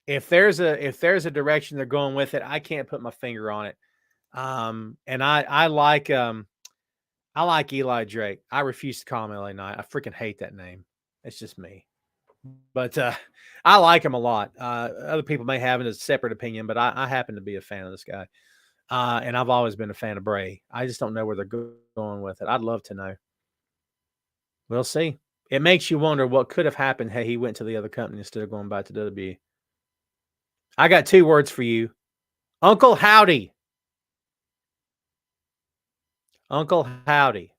if there's a direction they're going with it, I can't put my finger on it. And I like Eli Drake. I refuse to call him LA Knight. I freaking hate that name. It's just me. But I like him a lot. Other people may have a separate opinion, but I happen to be a fan of this guy. And I've always been a fan of Bray. I just don't know where they're going with it. I'd love to know. We'll see. It makes you wonder what could have happened had he went to the other company instead of going back to WWE. I got 2 words for you. Uncle Howdy. Uncle Howdy.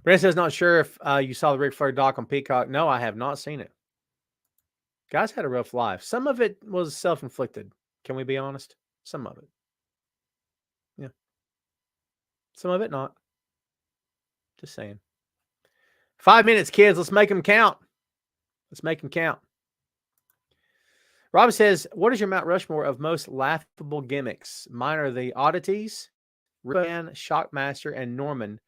Brent says, not sure if you saw the Ric Flair doc on Peacock. No, I have not seen it. Guys had a rough life. Some of it was self-inflicted. Can we be honest? Some of it. Yeah. Some of it not. Just saying. 5 minutes, kids. Let's make them count. Let's make them count. Rob says, what is your Mount Rushmore of most laughable gimmicks? Mine are the Oddities, Ripman, Shockmaster, and Norman,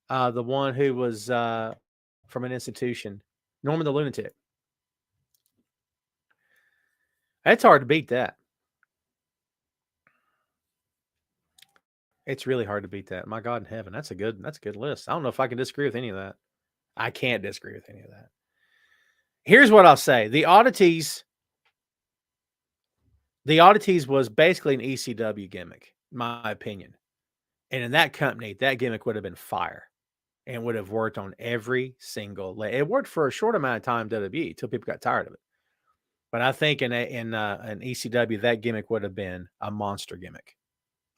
the one who was from an institution. Norman the Lunatic. It's hard to beat that. It's really hard to beat that. My God in heaven. That's a good list. I don't know if I can disagree with any of that. I can't disagree with any of that. Here's what I'll say. The Oddities was basically an ECW gimmick, in my opinion. And in that company, that gimmick would have been fire and would have worked on every single leg. It worked for a short amount of time WWE until people got tired of it. But I think in an ECW, that gimmick would have been a monster gimmick.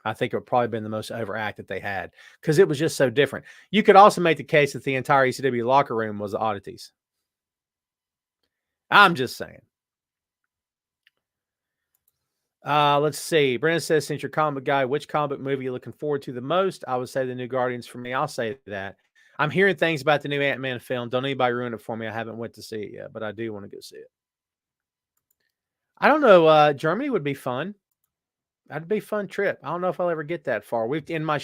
I think it would probably been the most overact that they had because it was just so different. You could also make the case that the entire ECW locker room was the Oddities. I'm just saying. Let's see. Brandon says, since you're a comic guy, which comic movie are you looking forward to the most? I would say the new Guardians for me. I'll say that. I'm hearing things about the new Ant-Man film. Don't anybody ruin it for me. I haven't went to see it yet, but I do want to go see it. I don't know. Germany would be fun. That'd be a fun trip. I don't know if I'll ever get that far. In my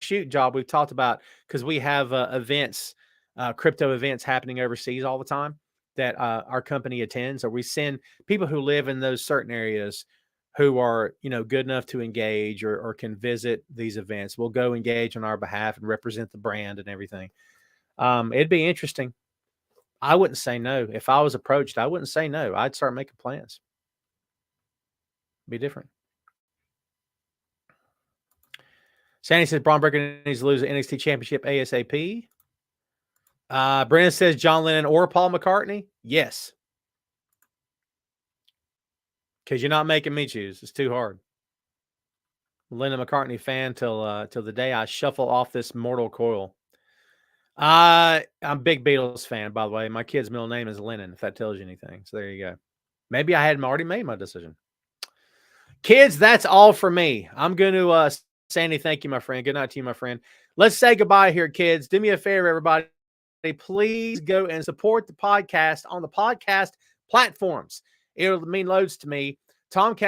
shoot job, we've talked about, because we have events, crypto events happening overseas all the time that our company attends, or we send people who live in those certain areas who are, good enough to engage or can visit these events. We'll go engage on our behalf and represent the brand and everything. It'd be interesting. I wouldn't say no. If I was approached, I wouldn't say no. I'd start making plans. Be different. Sandy says Braun Breaker needs to lose the NXT Championship ASAP. Brandon says John Lennon or Paul McCartney. Yes. Because you're not making me choose. It's too hard. Lennon McCartney fan till the day I shuffle off this mortal coil. I'm a big Beatles fan, by the way. My kid's middle name is Lennon, if that tells you anything. So there you go. Maybe I hadn't already made my decision. Kids, that's all for me. I'm going to, Sandy, thank you, my friend. Good night to you, my friend. Let's say goodbye here, kids. Do me a favor, everybody. Please go and support the podcast on the podcast platforms. It'll mean loads to me. Start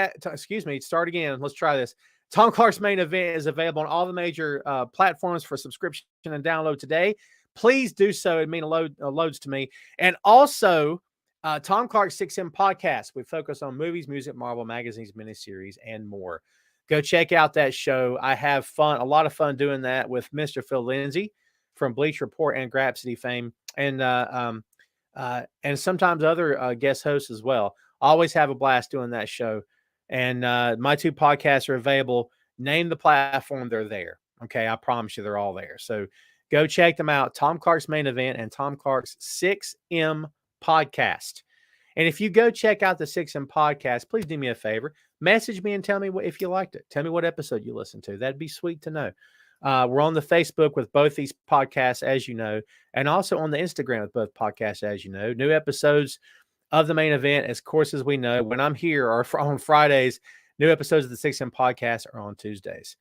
again. Let's try this. Tom Clark's Main Event is available on all the major platforms for subscription and download today. Please do so. It means loads to me. And also, Tom Clark's 6M podcast. We focus on movies, music, Marvel, magazines, miniseries, and more. Go check out that show. I have a lot of fun doing that with Mr. Phil Lindsay from Bleacher Report and Grapsody fame, and sometimes other guest hosts as well. Always have a blast doing that show. And my 2 podcasts are available. Name the platform, they're there. Okay, I promise you they're all there. So go check them out. Tom Clark's Main Event and Tom Clark's 6M podcast. And if you go check out the 6M podcast, please do me a favor. Message me and tell me if you liked it. Tell me what episode you listened to. That'd be sweet to know. We're on the Facebook with both these podcasts, as you know, and also on the Instagram with both podcasts, as you know. New episodes of the Main Event, as course as we know, when I'm here are on Fridays. New episodes of the 6M podcast are on Tuesdays.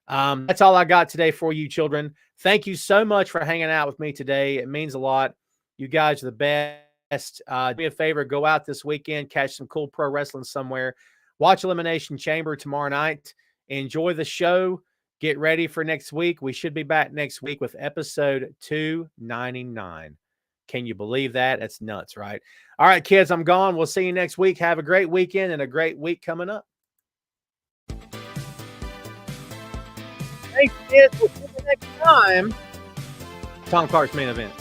That's all I got today for you, children. Thank you so much for hanging out with me today. It means a lot. You guys are the best. Do me a favor, go out this weekend, catch some cool pro wrestling somewhere. Watch Elimination Chamber tomorrow night. Enjoy the show. Get ready for next week. We should be back next week with episode 299. Can you believe that? That's nuts, right? All right, kids, I'm gone. We'll see you next week. Have a great weekend and a great week coming up. Thanks, kids. We'll see you next time. Tom Clark's Main Event.